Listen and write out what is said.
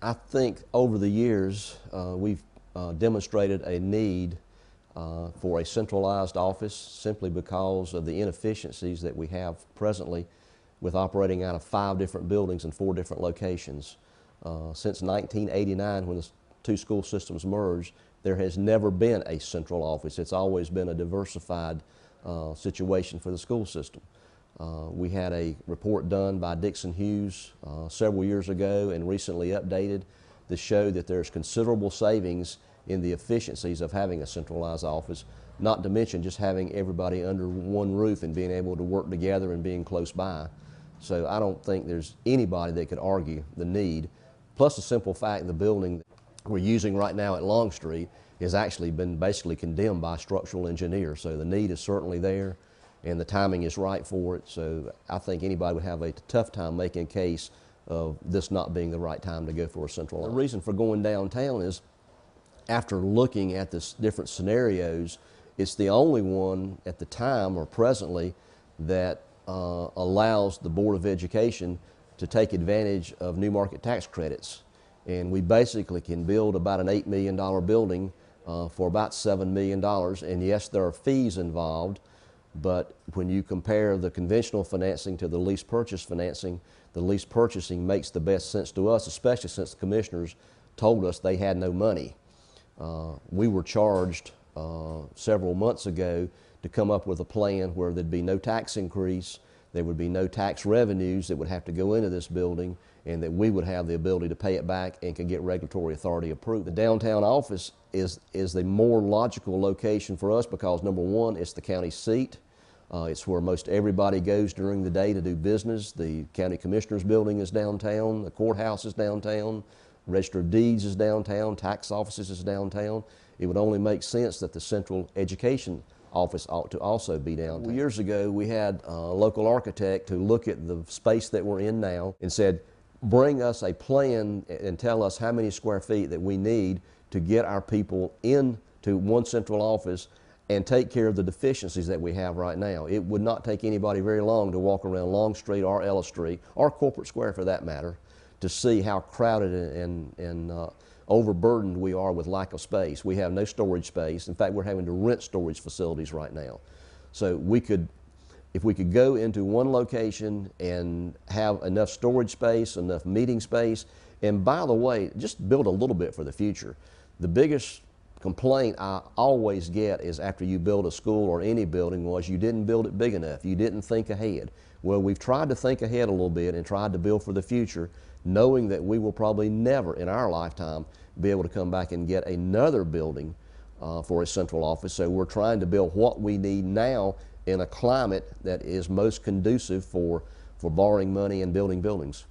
I think over the years we've demonstrated a need for a centralized office simply because of the inefficiencies that we have presently with operating out of 5 different buildings in 4 different locations. Since 1989, when the two school systems merged, there has never been a central office. It's always been a diversified situation for the school system. We had a report done by Dixon Hughes several years ago and recently updated to show that there's considerable savings in the efficiencies of having a centralized office, not to mention just having everybody under one roof and being able to work together and being close by. So I don't think there's anybody that could argue the need. Plus the simple fact the building we're using right now at Long Street has actually been basically condemned by a structural engineer. So the need is certainly there and the timing is right for it. So I think anybody would have a tough time making a case of this not being the right time to go for a central office. The reason for going downtown is after looking at this different scenarios, it's the only one at the time or presently that allows the Board of Education to take advantage of new market tax credits. And we basically can build about an $8 million building for about $7 million. And yes, there are fees involved, but when you compare the conventional financing to the lease purchase financing, the lease purchasing makes the best sense to us, especially since the commissioners told us they had no money. We were charged several months ago to come up with a plan where there'd be no tax increase, there would be no tax revenues that would have to go into this building, and that we would have the ability to pay it back and can get regulatory authority approved. The downtown office is the more logical location for us because number one, it's the county seat. It's where most everybody goes during the day to do business. The county commissioner's building is downtown, the courthouse is downtown, Register of Deeds is downtown, tax offices is downtown. It would only make sense that the central education office ought to also be downtown. Years ago, we had a local architect who looked at the space that we're in now and said, bring us a plan and tell us how many square feet that we need to get our people into one central office and take care of the deficiencies that we have right now. It would not take anybody very long to walk around Long Street or Ellis Street, or Corporate Square for that matter, to see how crowded and overburdened we are with lack of space. We have no storage space. In fact, we're having to rent storage facilities right now. So if we could go into one location and have enough storage space, enough meeting space, and by the way, just build a little bit for the future. The biggest complaint I always get is after you build a school or any building was you didn't build it big enough, you didn't think ahead. Well, we've tried to think ahead a little bit and tried to build for the future, knowing that we will probably never in our lifetime be able to come back and get another building for a central office. So we're trying to build what we need now in a climate that is most conducive for borrowing money and building buildings.